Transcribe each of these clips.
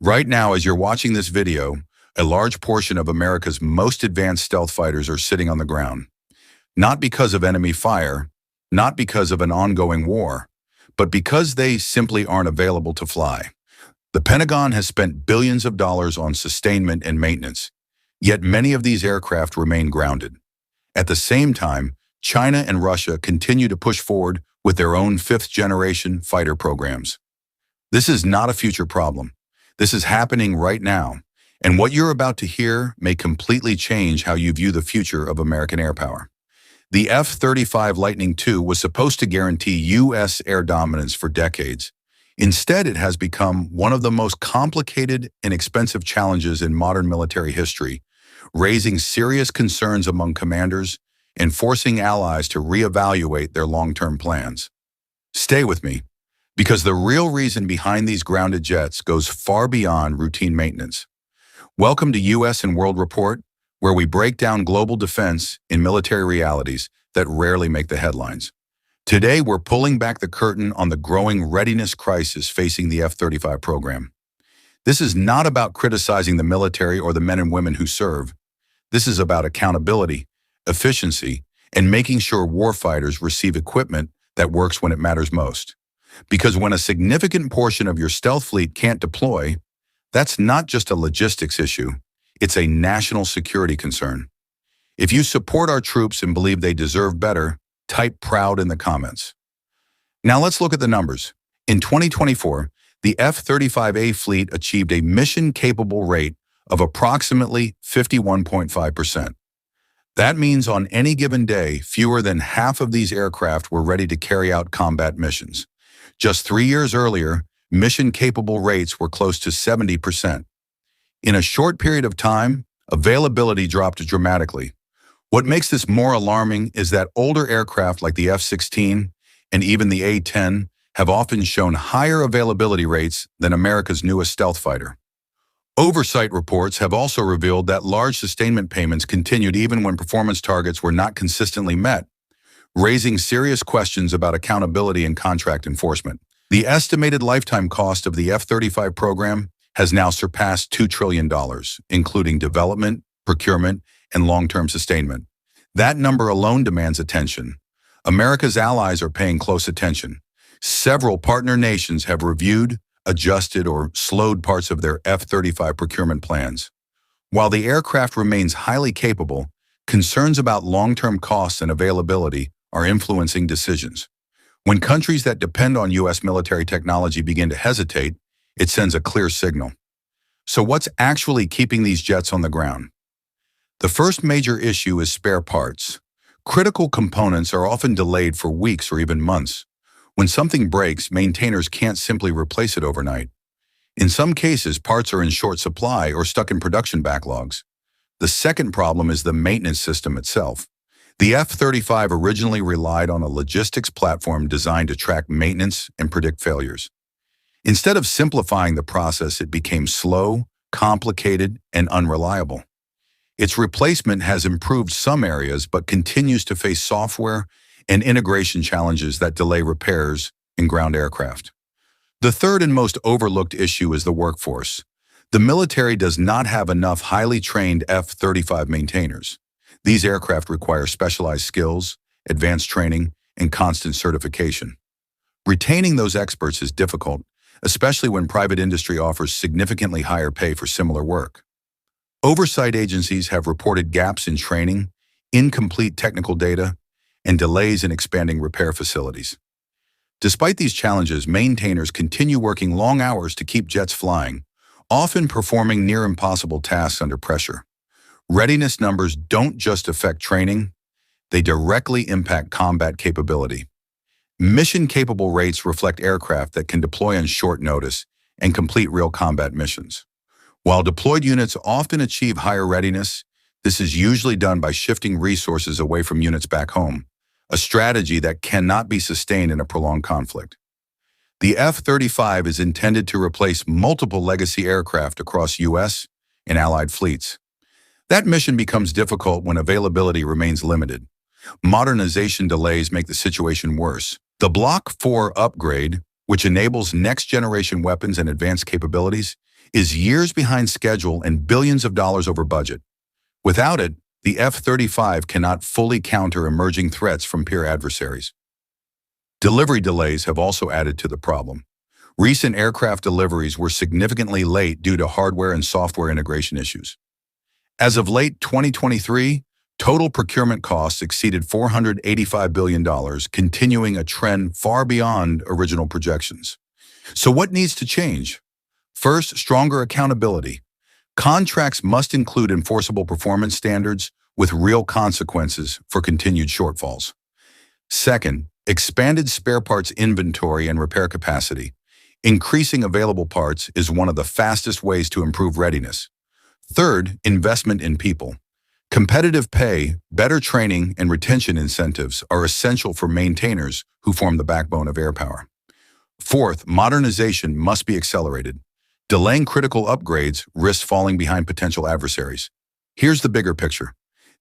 Right now, as you're watching this video, a large portion of America's most advanced stealth fighters are sitting on the ground. Not because of enemy fire, not because of an ongoing war, but because they simply aren't available to fly. The Pentagon has spent billions of dollars on sustainment and maintenance, yet many of these aircraft remain grounded. At the same time, China and Russia continue to push forward with their own fifth-generation fighter programs. This is not a future problem. This is happening right now, and what you're about to hear may completely change how you view the future of American air power. The F-35 Lightning II was supposed to guarantee U.S. air dominance for decades. Instead, it has become one of the most complicated and expensive challenges in modern military history, raising serious concerns among commanders and forcing allies to reevaluate their long-term plans. Stay with me, because the real reason behind these grounded jets goes far beyond routine maintenance. Welcome to U.S. and World Report, where we break down global defense in military realities that rarely make the headlines. Today, we're pulling back the curtain on the growing readiness crisis facing the F-35 program. This is not about criticizing the military or the men and women who serve. This is about accountability, efficiency, and making sure warfighters receive equipment that works when it matters most. Because when a significant portion of your stealth fleet can't deploy, that's not just a logistics issue, it's a national security concern. If you support our troops and believe they deserve better, type proud in the comments. Now let's look at the numbers. In 2024, the F-35A fleet achieved a mission-capable rate of approximately 51.5%. That means on any given day, fewer than half of these aircraft were ready to carry out combat missions. Just 3 years earlier, mission-capable rates were close to 70%. In a short period of time, availability dropped dramatically. What makes this more alarming is that older aircraft like the F-16 and even the A-10 have often shown higher availability rates than America's newest stealth fighter. Oversight reports have also revealed that large sustainment payments continued even when performance targets were not consistently met, raising serious questions about accountability and contract enforcement. The estimated lifetime cost of the F-35 program has now surpassed $2 trillion, including development, procurement, and long-term sustainment. That number alone demands attention. America's allies are paying close attention. Several partner nations have reviewed, adjusted, or slowed parts of their F-35 procurement plans. While the aircraft remains highly capable, concerns about long-term costs and availability are influencing decisions. When countries that depend on U.S. military technology begin to hesitate, it sends a clear signal. So what's actually keeping these jets on the ground? The first major issue is spare parts. Critical components are often delayed for weeks or even months. When something breaks, maintainers can't simply replace it overnight. In some cases, parts are in short supply or stuck in production backlogs. The second problem is the maintenance system itself. The F-35 originally relied on a logistics platform designed to track maintenance and predict failures. Instead of simplifying the process, it became slow, complicated, and unreliable. Its replacement has improved some areas but continues to face software and integration challenges that delay repairs in ground aircraft. The third and most overlooked issue is the workforce. The military does not have enough highly trained F-35 maintainers. These aircraft require specialized skills, advanced training, and constant certification. Retaining those experts is difficult, especially when private industry offers significantly higher pay for similar work. Oversight agencies have reported gaps in training, incomplete technical data, and delays in expanding repair facilities. Despite these challenges, maintainers continue working long hours to keep jets flying, often performing near impossible tasks under pressure. Readiness numbers don't just affect training, they directly impact combat capability. Mission-capable rates reflect aircraft that can deploy on short notice and complete real combat missions. While deployed units often achieve higher readiness, this is usually done by shifting resources away from units back home, a strategy that cannot be sustained in a prolonged conflict. The F-35 is intended to replace multiple legacy aircraft across U.S. and allied fleets. That mission becomes difficult when availability remains limited. Modernization delays make the situation worse. The Block 4 upgrade, which enables next-generation weapons and advanced capabilities, is years behind schedule and billions of dollars over budget. Without it, the F-35 cannot fully counter emerging threats from peer adversaries. Delivery delays have also added to the problem. Recent aircraft deliveries were significantly late due to hardware and software integration issues. As of late 2023, total procurement costs exceeded $485 billion, continuing a trend far beyond original projections. So what needs to change? First, stronger accountability. Contracts must include enforceable performance standards with real consequences for continued shortfalls. Second, expanded spare parts inventory and repair capacity. Increasing available parts is one of the fastest ways to improve readiness. Third, investment in people. Competitive pay, better training, and retention incentives are essential for maintainers who form the backbone of air power. Fourth, modernization must be accelerated. Delaying critical upgrades risks falling behind potential adversaries. Here's the bigger picture.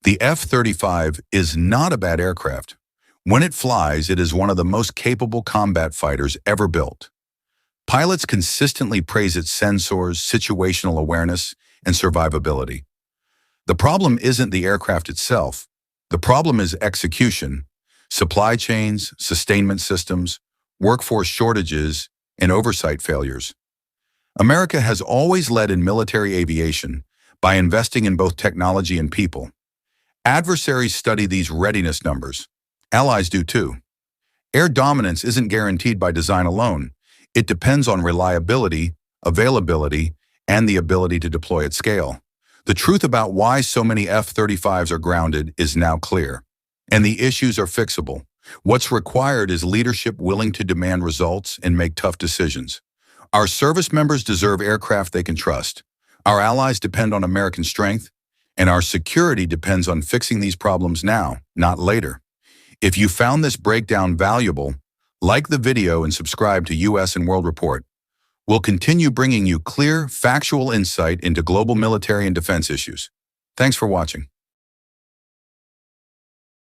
The F-35 is not a bad aircraft. When it flies, it is one of the most capable combat fighters ever built. Pilots consistently praise its sensors, situational awareness, and survivability. The problem isn't the aircraft itself. The problem is execution, supply chains, sustainment systems, workforce shortages, and oversight failures. America has always led in military aviation by investing in both technology and people. Adversaries study these readiness numbers. Allies do too. Air dominance isn't guaranteed by design alone. It depends on reliability, availability, and the ability to deploy at scale. The truth about why so many F-35s are grounded is now clear, and the issues are fixable. What's required is leadership willing to demand results and make tough decisions. Our service members deserve aircraft they can trust. Our allies depend on American strength, and our security depends on fixing these problems now, not later. If you found this breakdown valuable, like the video and subscribe to US and World Report. We'll continue bringing you clear, factual insight into global military and defense issues. Thanks for watching.